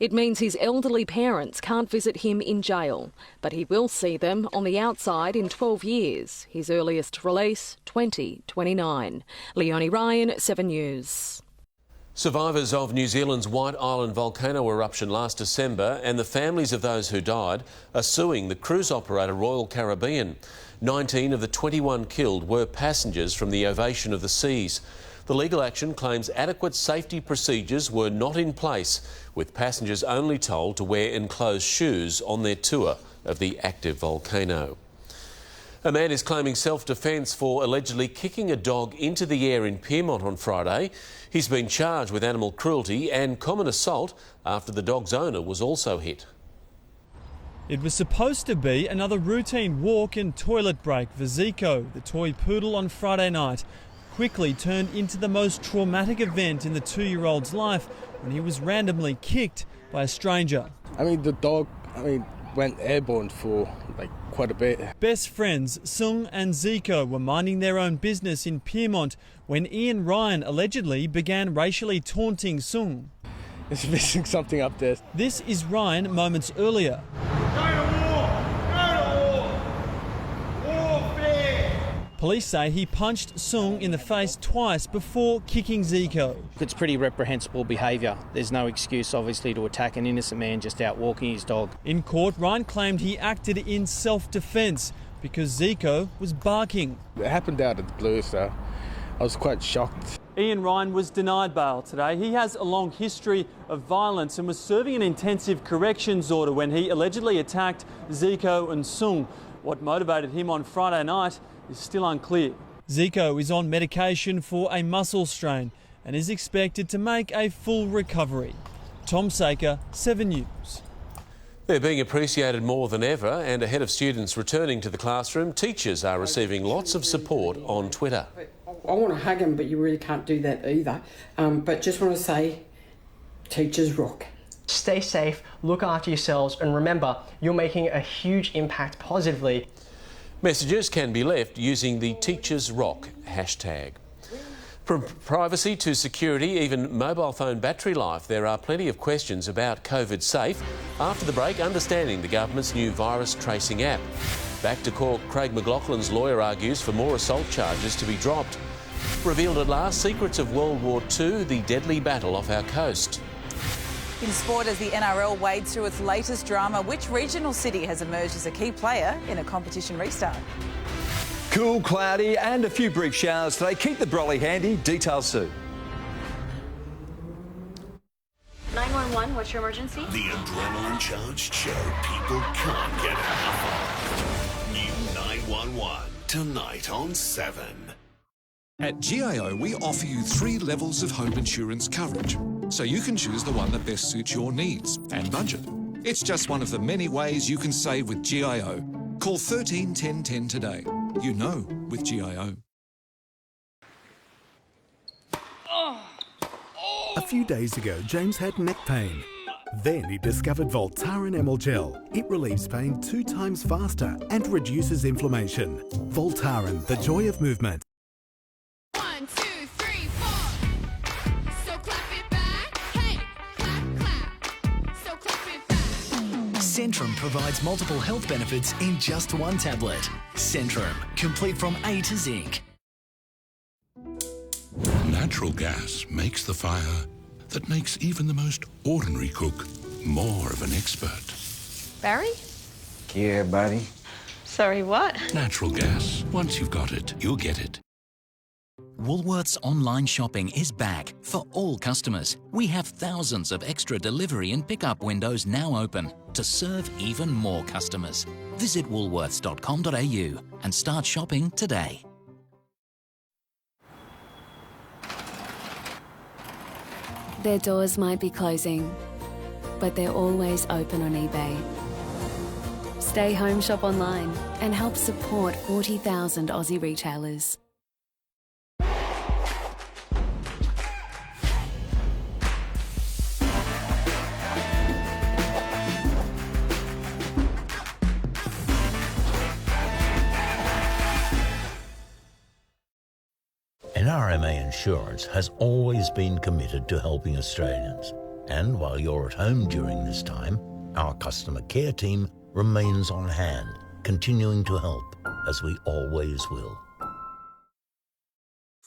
It means his elderly parents can't visit him in jail, but he will see them on the outside in 12 years. His earliest release, 2029. Leonie Ryan, 7 News. Survivors of New Zealand's White Island volcano eruption last December and the families of those who died are suing the cruise operator Royal Caribbean. 19 of the 21 killed were passengers from the Ovation of the Seas. The legal action claims adequate safety procedures were not in place, with passengers only told to wear enclosed shoes on their tour of the active volcano. A man is claiming self-defence for allegedly kicking a dog into the air in Pyrmont on Friday. He's been charged with animal cruelty and common assault after the dog's owner was also hit. It was supposed to be another routine walk and toilet break for Zico, the toy poodle, on Friday night. Quickly turned into the most traumatic event in the 2-year-old's life when he was randomly kicked by a stranger. The dog, went airborne for quite a bit. Best friends Sung and Zico were minding their own business in Pyrmont when Ian Ryan allegedly began racially taunting Sung. It's missing something up there. This is Ryan moments earlier. Police say he punched Sung in the face twice before kicking Zico. It's pretty reprehensible behaviour. There's no excuse, obviously, to attack an innocent man just out walking his dog. In court, Ryan claimed he acted in self-defence because Zico was barking. It happened out of the blue, so I was quite shocked. Ian Ryan was denied bail today. He has a long history of violence and was serving an intensive corrections order when he allegedly attacked Zico and Sung. What motivated him on Friday night is still unclear. Zico is on medication for a muscle strain and is expected to make a full recovery. Tom Saker, 7 News. They're being appreciated more than ever, and ahead of students returning to the classroom, teachers are receiving lots of support on Twitter. I want to hug him, but you really can't do that either. But just want to say, teachers rock. Stay safe, look after yourselves, and remember, you're making a huge impact positively. Messages can be left using the Teachers Rock hashtag. From privacy to security, even mobile phone battery life, there are plenty of questions about COVID safe. After the break, understanding the government's new virus tracing app. Back to court, Craig McLaughlin's lawyer argues for more assault charges to be dropped. Revealed at last, secrets of World War II, the deadly battle off our coast. In sport, as the NRL wades through its latest drama, which regional city has emerged as a key player in a competition restart? Cool, cloudy and a few brief showers today. Keep the brolly handy. Details soon. 911, what's your emergency? The adrenaline-charged show people can't get enough of. New 911, tonight on 7. At GIO, we offer you 3 levels of home insurance coverage, so you can choose the one that best suits your needs and budget. It's just one of the many ways you can save with GIO. Call 13 10 10 today. You know with GIO. A few days ago, James had neck pain. Then he discovered Voltaren Emel Gel. It relieves pain 2 times faster and reduces inflammation. Voltaren, the joy of movement. 1, 2, 3, 4. So clap it back. Hey, clap, clap. So clap it back. Centrum provides multiple health benefits in just one tablet. Centrum, complete from A to Zinc. Natural gas makes the fire that makes even the most ordinary cook more of an expert. Barry? Yeah, buddy. Sorry, what? Natural gas. Once you've got it, you'll get it. Woolworths online shopping is back for all customers. We have thousands of extra delivery and pickup windows now open to serve even more customers. Visit woolworths.com.au and start shopping today. Their doors might be closing, but they're always open on eBay. Stay home, shop online and help support 40,000 Aussie retailers. NRMA Insurance has always been committed to helping Australians. And while you're at home during this time, our customer care team remains on hand, continuing to help, as we always will.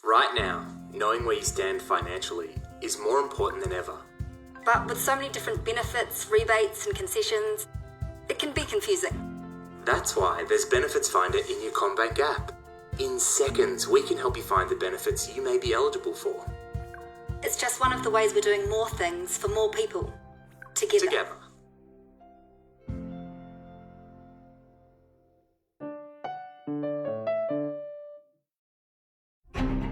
Right now, knowing where you stand financially is more important than ever. But with so many different benefits, rebates and concessions, it can be confusing. That's why there's Benefits Finder in your CommBank app. In seconds, we can help you find the benefits you may be eligible for. It's just one of the ways we're doing more things for more people. Together.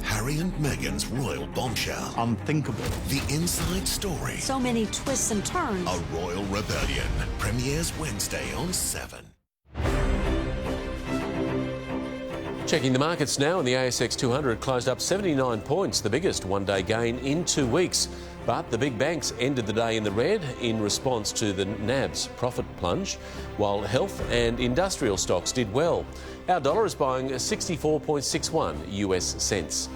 Harry and Meghan's royal bombshell. Unthinkable. The inside story. So many twists and turns. A royal rebellion. Premieres Wednesday on 7. Checking the markets now, and the ASX 200 closed up 79 points, the biggest one-day gain in 2 weeks. But the big banks ended the day in the red in response to the NAB's profit plunge, while health and industrial stocks did well. Our dollar is buying 64.61 US cents.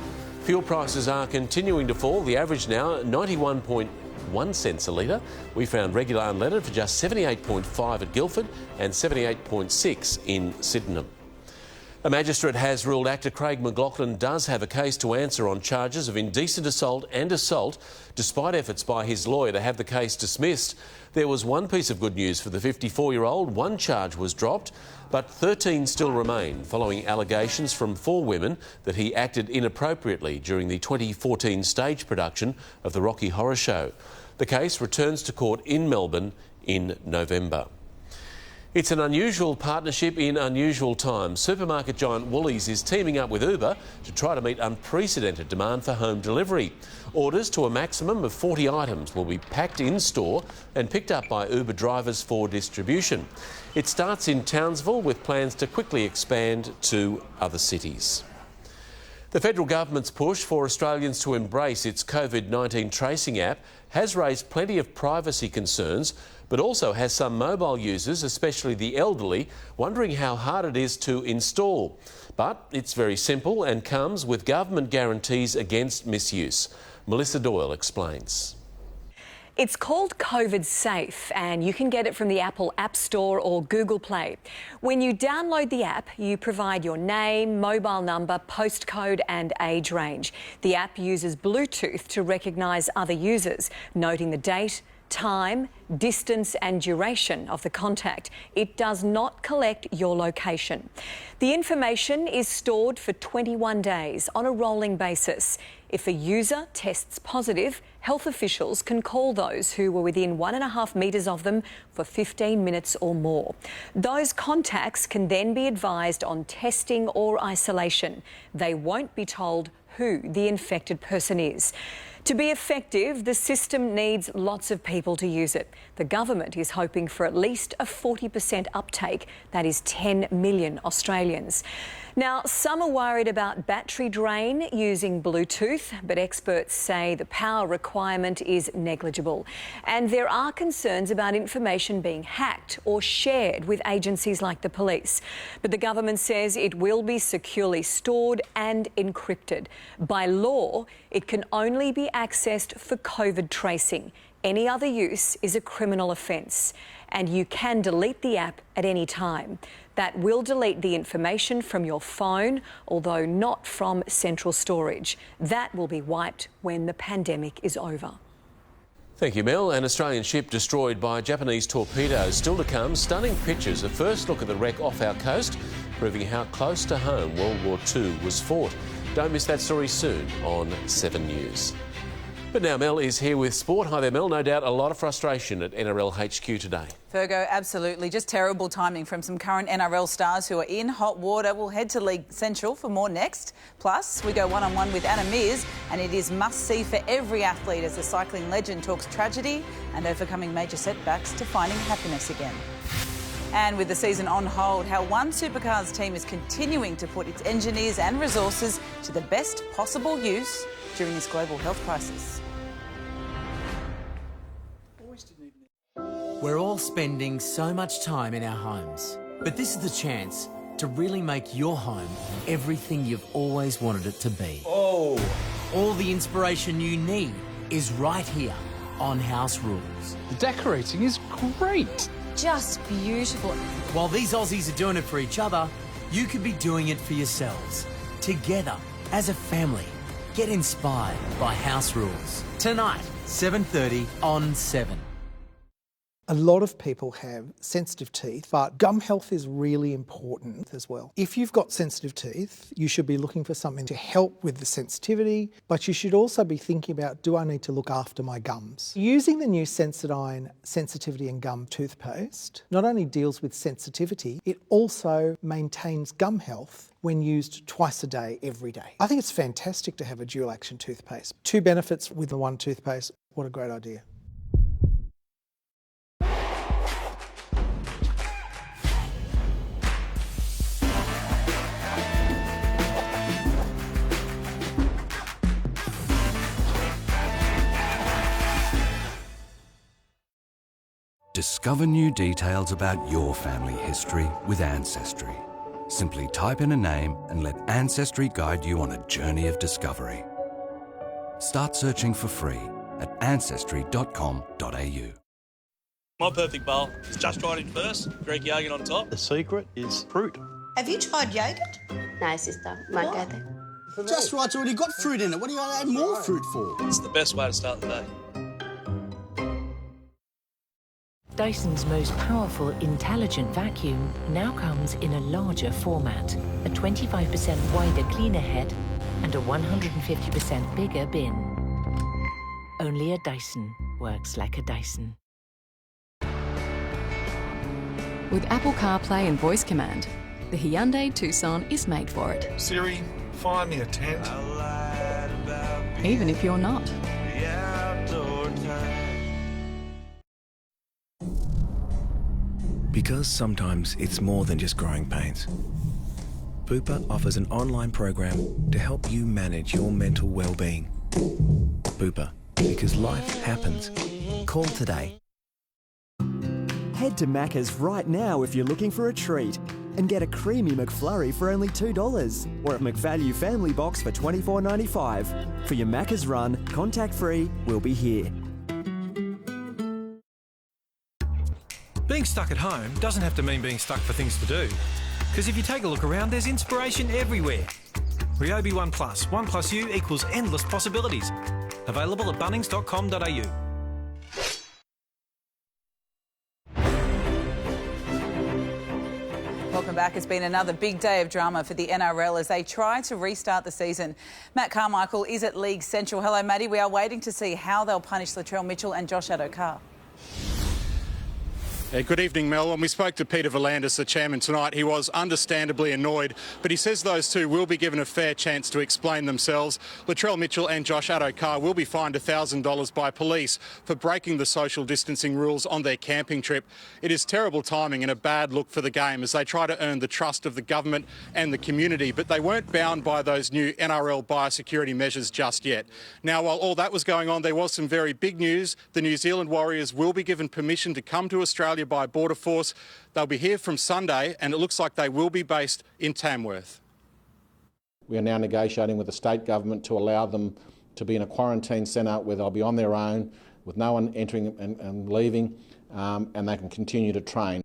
Fuel prices are continuing to fall. The average now 91.1 cents a litre. We found regular unleaded for just 78.5 at Guildford and 78.6 in Sydenham. A magistrate has ruled actor Craig McLachlan does have a case to answer on charges of indecent assault and assault, despite efforts by his lawyer to have the case dismissed. There was one piece of good news for the 54-year-old. One charge was dropped, but 13 still remain, following allegations from 4 women that he acted inappropriately during the 2014 stage production of the Rocky Horror Show. The case returns to court in Melbourne in November. It's an unusual partnership in unusual times. Supermarket giant Woolies is teaming up with Uber to try to meet unprecedented demand for home delivery. Orders to a maximum of 40 items will be packed in store and picked up by Uber drivers for distribution. It starts in Townsville with plans to quickly expand to other cities. The federal government's push for Australians to embrace its COVID-19 tracing app has raised plenty of privacy concerns, but also has some mobile users, especially the elderly, wondering how hard it is to install. But it's very simple and comes with government guarantees against misuse. Melissa Doyle explains. It's called COVID Safe and you can get it from the Apple App Store or Google Play. When you download the app, you provide your name, mobile number, postcode and age range. The app uses Bluetooth to recognise other users, noting the date, time, distance and duration of the contact. It does not collect your location. The information is stored for 21 days on a rolling basis. If a user tests positive, health officials can call those who were within 1.5 metres of them for 15 minutes or more. Those contacts can then be advised on testing or isolation. They won't be told who the infected person is. To be effective, the system needs lots of people to use it. The government is hoping for at least a 40% uptake. That is 10 million Australians. Now, some are worried about battery drain using Bluetooth, but experts say the power requirement is negligible. And there are concerns about information being hacked or shared with agencies like the police. But the government says it will be securely stored and encrypted. By law, it can only be accessed for COVID tracing. Any other use is a criminal offence, and you can delete the app at any time. That will delete the information from your phone, although not from central storage. That will be wiped when the pandemic is over. Thank you, Mel. An Australian ship destroyed by Japanese torpedoes. Still to come, stunning pictures. A first look at the wreck off our coast, proving how close to home World War II was fought. Don't miss that story soon on 7 News. But now Mel is here with sport. Hi there, Mel. No doubt a lot of frustration at NRL HQ today. Fergo, absolutely. Just terrible timing from some current NRL stars who are in hot water. We'll head to League Central for more next. Plus, we go one-on-one with Anna Mears, and it is must-see for every athlete as the cycling legend talks tragedy and overcoming major setbacks to finding happiness again. And with the season on hold, how one supercars team is continuing to put its engineers and resources to the best possible use during this global health crisis. We're all spending so much time in our homes, but this is the chance to really make your home everything you've always wanted it to be. Oh! All the inspiration you need is right here on House Rules. The decorating is great. Just beautiful. While these Aussies are doing it for each other, you could be doing it for yourselves. Together, as a family. Get inspired by House Rules. Tonight, 7:30 on 7. A lot of people have sensitive teeth, but gum health is really important as well. If you've got sensitive teeth, you should be looking for something to help with the sensitivity, but you should also be thinking about, do I need to look after my gums? Using the new Sensodyne Sensitivity and Gum toothpaste not only deals with sensitivity, it also maintains gum health when used twice a day, every day. I think it's fantastic to have a dual action toothpaste. 2 benefits with the one toothpaste. What a great idea. Discover new details about your family history with Ancestry. Simply type in a name and let Ancestry guide you on a journey of discovery. Start searching for free at ancestry.com.au. My perfect bowl is just right in first, Greek yogurt on top. The secret is fruit. Have you tried yogurt? No, sister. Margate. Just right's already got fruit in it. What do you add more fruit for? It's the best way to start the day. Dyson's most powerful intelligent vacuum now comes in a larger format, a 25% wider cleaner head and a 150% bigger bin. Only a Dyson works like a Dyson. With Apple CarPlay and voice command, the Hyundai Tucson is made for it. Siri, find me a tent. Even if you're not. Because sometimes it's more than just growing pains. Bupa offers an online program to help you manage your mental well-being. Bupa, because life happens. Call today. Head to Macca's right now if you're looking for a treat and get a creamy McFlurry for only $2 or a McValue Family Box for $24.95. For your Macca's run, contact-free, we'll be here. Being stuck at home doesn't have to mean being stuck for things to do. Because if you take a look around, there's inspiration everywhere. Ryobi One Plus. One Plus U equals endless possibilities. Available at bunnings.com.au. Welcome back. It's been another big day of drama for the NRL as they try to restart the season. Matt Carmichael is at League Central. Hello, Matty. We are waiting to see how they'll punish Latrell Mitchell and Josh Addo-Carr. Good evening, Mel. When we spoke to Peter V'landys, the chairman, tonight, he was understandably annoyed, but he says those two will be given a fair chance to explain themselves. Latrell Mitchell and Josh Addo-Carr will be fined $1,000 by police for breaking the social distancing rules on their camping trip. It is terrible timing and a bad look for the game as they try to earn the trust of the government and the community, but they weren't bound by those new NRL biosecurity measures just yet. Now, while all that was going on, there was some very big news. The New Zealand Warriors will be given permission to come to Australia by Border Force. They'll be here from Sunday and it looks like they will be based in Tamworth. We are now negotiating with the state government to allow them to be in a quarantine centre where they'll be on their own with no one entering and leaving and they can continue to train.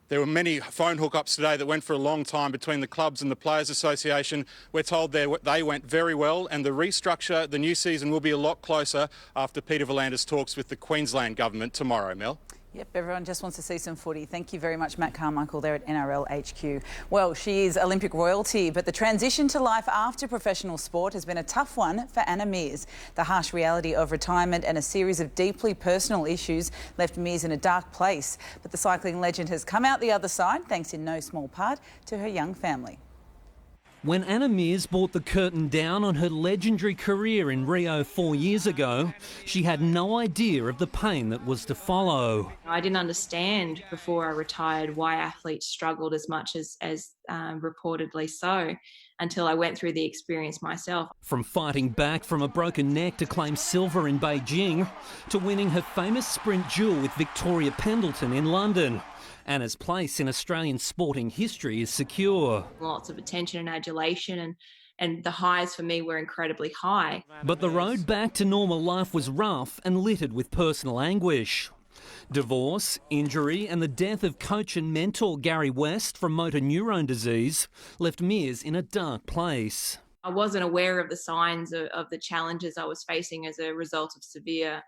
There were many phone hookups today that went for a long time between the clubs and the Players Association. We're told they went very well and the restructure, the new season will be a lot closer after Peter V'landys talks with the Queensland government tomorrow, Mel. Yep, everyone just wants to see some footy. Thank you very much, Matt Carmichael, there at NRL HQ. Well, she is Olympic royalty, but the transition to life after professional sport has been a tough one for Anna Meares. The harsh reality of retirement and a series of deeply personal issues left Meares in a dark place. But the cycling legend has come out the other side, thanks in no small part to her young family. When Anna Meares brought the curtain down on her legendary career in Rio 4 years ago, she had no idea of the pain that was to follow. I didn't understand before I retired why athletes struggled as much as reportedly so, until I went through the experience myself. From fighting back from a broken neck to claim silver in Beijing, to winning her famous sprint duel with Victoria Pendleton in London. Anna's place in Australian sporting history is secure. Lots of attention and adulation, and the highs for me were incredibly high. But the road back to normal life was rough and littered with personal anguish. Divorce, injury and the death of coach and mentor Gary West from motor neurone disease left Meares in a dark place. I wasn't aware of the signs of the challenges I was facing as a result of severe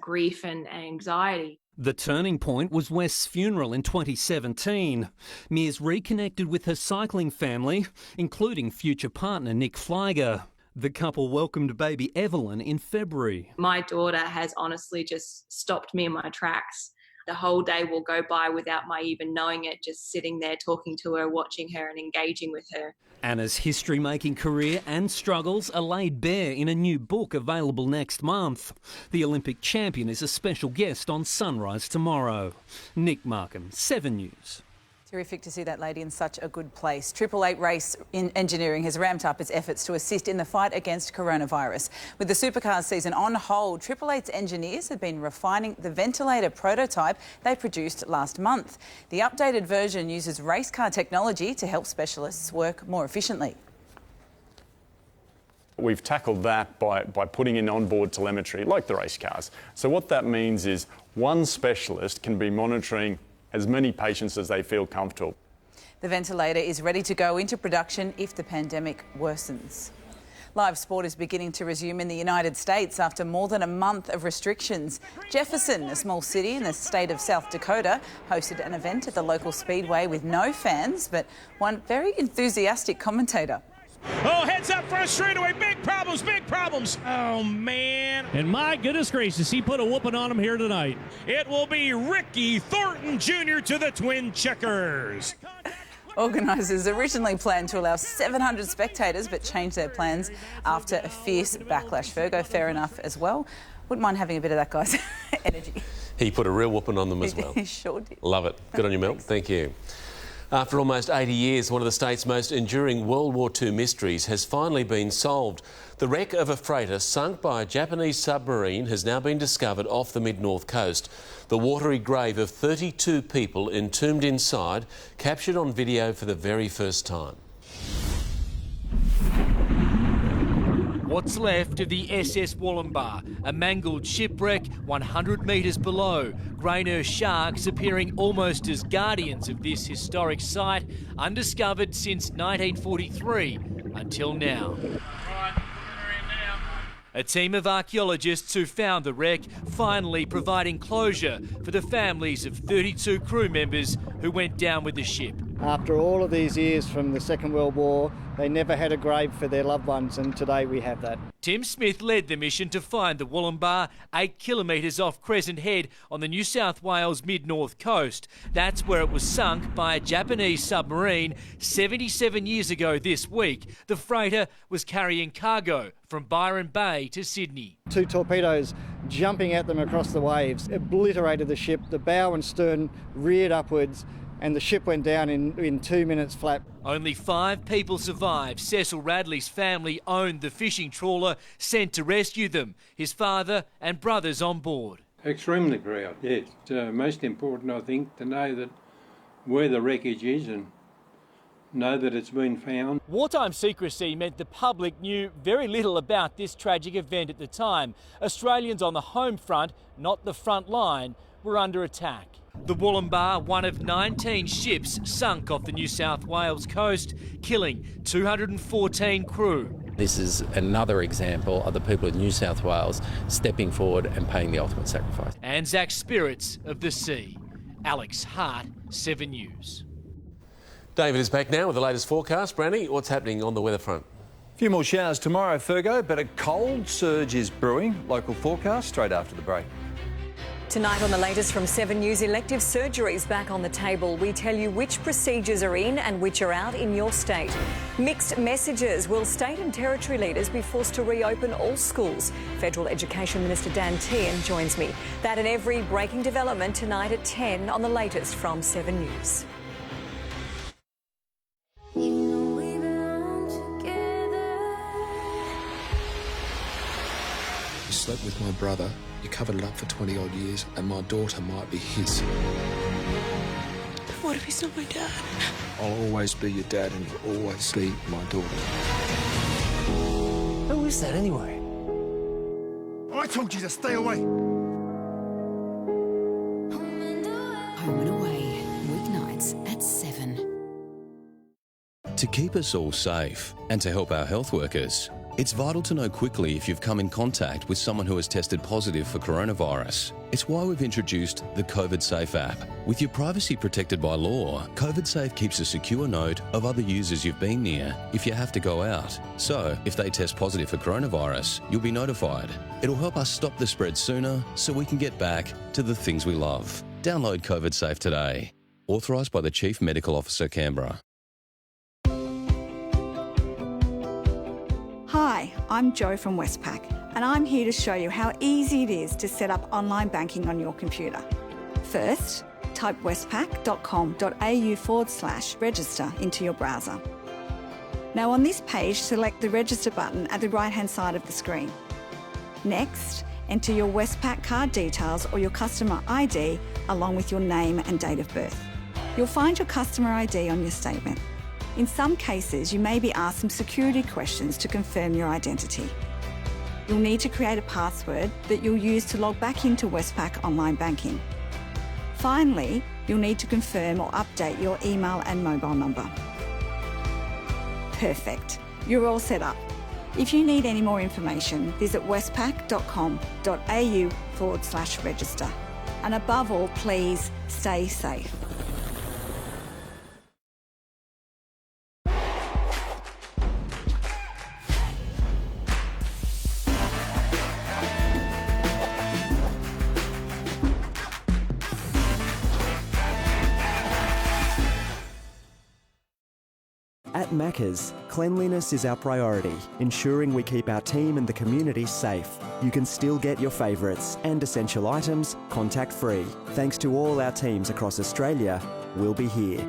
grief and anxiety. The turning point was West's funeral in 2017. Meares reconnected with her cycling family, including future partner Nick Flyger. The couple welcomed baby Evelyn in February. My daughter has honestly just stopped me in my tracks. The whole day will go by without my even knowing it, just sitting there talking to her, watching her and engaging with her. Anna's history-making career and struggles are laid bare in a new book available next month. The Olympic champion is a special guest on Sunrise tomorrow. Nick Markham, 7 News. Terrific to see that lady in such a good place. 888 Race Engineering has ramped up its efforts to assist in the fight against coronavirus. With the supercars season on hold, 888's engineers have been refining the ventilator prototype they produced last month. The updated version uses race car technology to help specialists work more efficiently. We've tackled that by putting in onboard telemetry, like the race cars. So what that means is one specialist can be monitoring as many patients as they feel comfortable. The ventilator is ready to go into production if the pandemic worsens. Live sport is beginning to resume in the United States after more than a month of restrictions. Jefferson, a small city in the state of South Dakota, hosted an event at the local speedway with no fans, but one very enthusiastic commentator. Oh, heads up front straightaway. Big problems, big problems. Oh, man. And my goodness gracious, he put a whooping on him here tonight. It will be Ricky Thornton Jr. to the Twin Checkers. Organisers originally planned to allow 700 spectators, but changed their plans after a fierce backlash. Fergo, fair enough as well. Wouldn't mind having a bit of that guy's energy. He put a real whooping on them as well. He sure did. Love it. Good on you, Mel. Thank you. After almost 80 years, one of the state's most enduring World War II mysteries has finally been solved. The wreck of a freighter sunk by a Japanese submarine has now been discovered off the mid-north coast. The watery grave of 32 people entombed inside, captured on video for the very first time. What's left of the SS Wollumbar, a mangled shipwreck 100 metres below. Grey nurse sharks appearing almost as guardians of this historic site, undiscovered since 1943 until now. A team of archaeologists who found the wreck finally providing closure for the families of 32 crew members who went down with the ship. After all of these years from the Second World War, they never had a grave for their loved ones, and today we have that. Tim Smith led the mission to find the Wollumbar 8 kilometres off Crescent Head on the New South Wales mid-north coast. That's where it was sunk by a Japanese submarine 77 years ago this week. The freighter was carrying cargo from Byron Bay to Sydney. 2 torpedoes jumping at them across the waves obliterated the ship. The bow and stern reared upwards, and the ship went down in 2 minutes flat. Only 5 people survived. Cecil Radley's family owned the fishing trawler sent to rescue them. His father and brothers on board. Extremely proud, yes. It's most important, I think, to know that where the wreckage is and know that it's been found. Wartime secrecy meant the public knew very little about this tragic event at the time. Australians on the home front, not the front line, were under attack. The Wollumbar, one of 19 ships sunk off the New South Wales coast, killing 214 crew. This is another example of the people of New South Wales stepping forward and paying the ultimate sacrifice. Anzac Spirits of the Sea. Alex Hart, 7 News. David is back now with the latest forecast. Brandy, what's happening on the weather front? A few more showers tomorrow, Fergo, but a cold surge is brewing. Local forecast straight after the break. Tonight on the latest from 7 News, elective surgeries back on the table. We tell you which procedures are in and which are out in your state. Mixed messages. Will state and territory leaders be forced to reopen all schools? Federal Education Minister Dan Tehan joins me. That and every breaking development tonight at 10 on the latest from 7 News. You slept with my brother. You covered it up for 20 odd years, and my daughter might be his. What if he's not my dad? I'll always be your dad, and you'll always be my daughter. Who is that anyway? I told you to stay away. Home and Away, weeknights at 7. To keep us all safe and to help our health workers, it's vital to know quickly if you've come in contact with someone who has tested positive for coronavirus. It's why we've introduced the COVID Safe app. With your privacy protected by law, COVID Safe keeps a secure note of other users you've been near if you have to go out. So, if they test positive for coronavirus, you'll be notified. It'll help us stop the spread sooner so we can get back to the things we love. Download COVID Safe today. Authorised by the Chief Medical Officer, Canberra. Hi, I'm Jo from Westpac, and I'm here to show you how easy it is to set up online banking on your computer. First, type westpac.com.au/register into your browser. Now on this page, select the register button at the right-hand side of the screen. Next, enter your Westpac card details or your customer ID along with your name and date of birth. You'll find your customer ID on your statement. In some cases, you may be asked some security questions to confirm your identity. You'll need to create a password that you'll use to log back into Westpac online banking. Finally, you'll need to confirm or update your email and mobile number. Perfect. You're all set up. If you need any more information, visit westpac.com.au/register. And above all, please stay safe. At Macca's, cleanliness is our priority, ensuring we keep our team and the community safe. You can still get your favourites and essential items contact-free. Thanks to all our teams across Australia, we'll be here.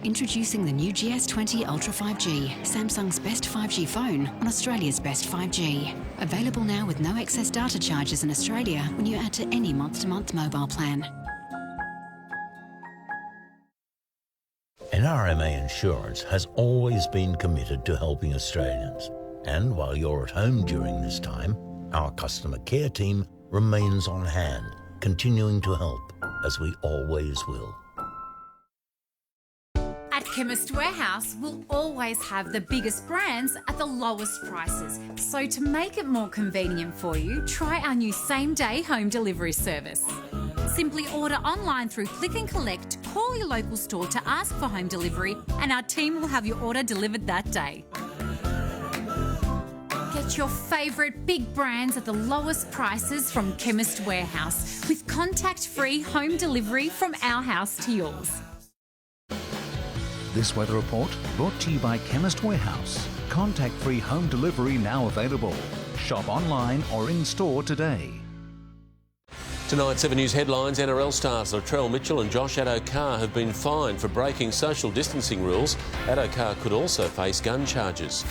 Introducing the new GS20 Ultra 5G, Samsung's best 5G phone on Australia's best 5G. Available now with no excess data charges in Australia when you add to any month-to-month mobile plan. NRMA Insurance has always been committed to helping Australians. And while you're at home during this time, our customer care team remains on hand, continuing to help, as we always will. At Chemist Warehouse, we'll always have the biggest brands at the lowest prices. So to make it more convenient for you, try our new same-day home delivery service. Simply order online through Click and Collect, call your local store to ask for home delivery, and our team will have your order delivered that day. Get your favourite big brands at the lowest prices from Chemist Warehouse, with contact-free home delivery from our house to yours. This weather report brought to you by Chemist Warehouse. Contact-free home delivery now available. Shop online or in-store today. Tonight, 7 News headlines. NRL stars Latrell Mitchell and Josh Addo-Carr have been fined for breaking social distancing rules. Addo-Carr could also face gun charges.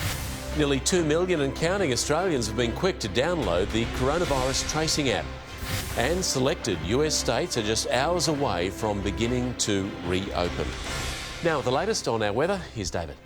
Nearly 2 million and counting Australians have been quick to download the coronavirus tracing app. And selected US states are just hours away from beginning to reopen. Now, with the latest on our weather, here's David.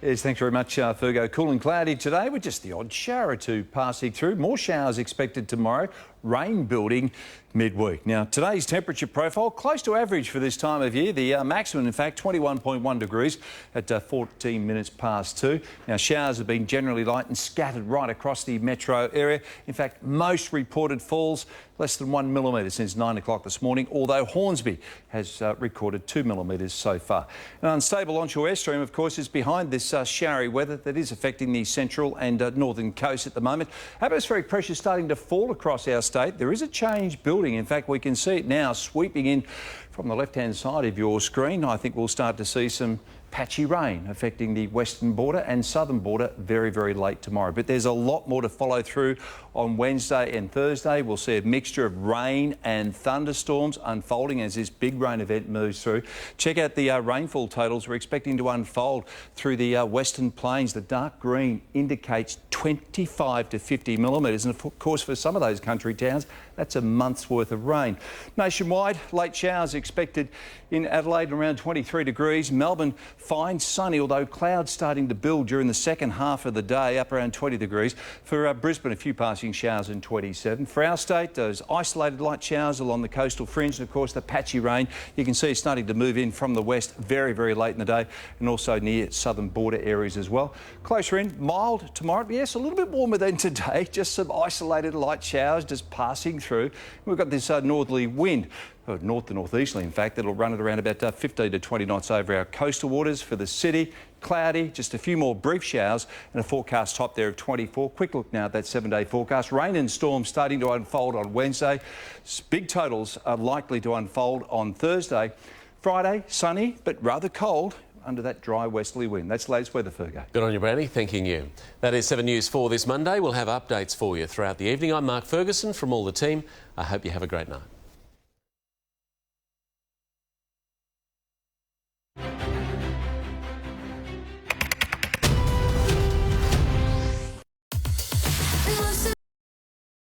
Yes, thanks very much, Fergo. Cool and cloudy today with just the odd shower or two passing through. More showers expected tomorrow. rain building midweek. Now, today's temperature profile close to average for this time of year. The maximum, in fact, 21.1 degrees at 14 minutes past 2. Now, showers have been generally light and scattered right across the metro area. In fact, most reported falls less than 1 millimetre since 9 o'clock this morning, although Hornsby has recorded 2 millimetres so far. An unstable onshore airstream, of course, is behind this showery weather that is affecting the central and northern coast at the moment. Atmospheric pressure starting to fall across our state. There is a change building. In fact, we can see it now sweeping in from the left-hand side of your screen. I think we'll start to see some patchy rain affecting the western border and southern border very, very late tomorrow. But there's a lot more to follow through on Wednesday and Thursday. We'll see a mixture of rain and thunderstorms unfolding as this big rain event moves through. Check out the rainfall totals we're expecting to unfold through the western plains. The dark green indicates 25 to 50 millimetres, and of course for some of those country towns that's a month's worth of rain. Nationwide, late showers expected in Adelaide around 23 degrees. Melbourne fine, sunny, although clouds starting to build during the second half of the day, up around 20 degrees. For Brisbane, a few passing showers in 27. For our state, those isolated light showers along the coastal fringe, and of course the patchy rain you can see is starting to move in from the west very, very late in the day, and also near southern border areas as well. Closer in, mild tomorrow. Yes, a little bit warmer than today, just some isolated light showers just passing through. We've got this northerly wind, north to northeasterly in fact, that'll run at around about 15 to 20 knots over our coastal waters. For the city, cloudy, just a few more brief showers and a forecast top there of 24. Quick look now at that 7-day forecast. Rain and storms starting to unfold on Wednesday. Big totals are likely to unfold on Thursday. Friday, sunny but rather cold under that dry westerly wind. That's the latest weather, Fergo. Good on you, Brownie. Thanking you. That is 7 News for this Monday. We'll have updates for you throughout the evening. I'm Mark Ferguson from all the team. I hope you have a great night.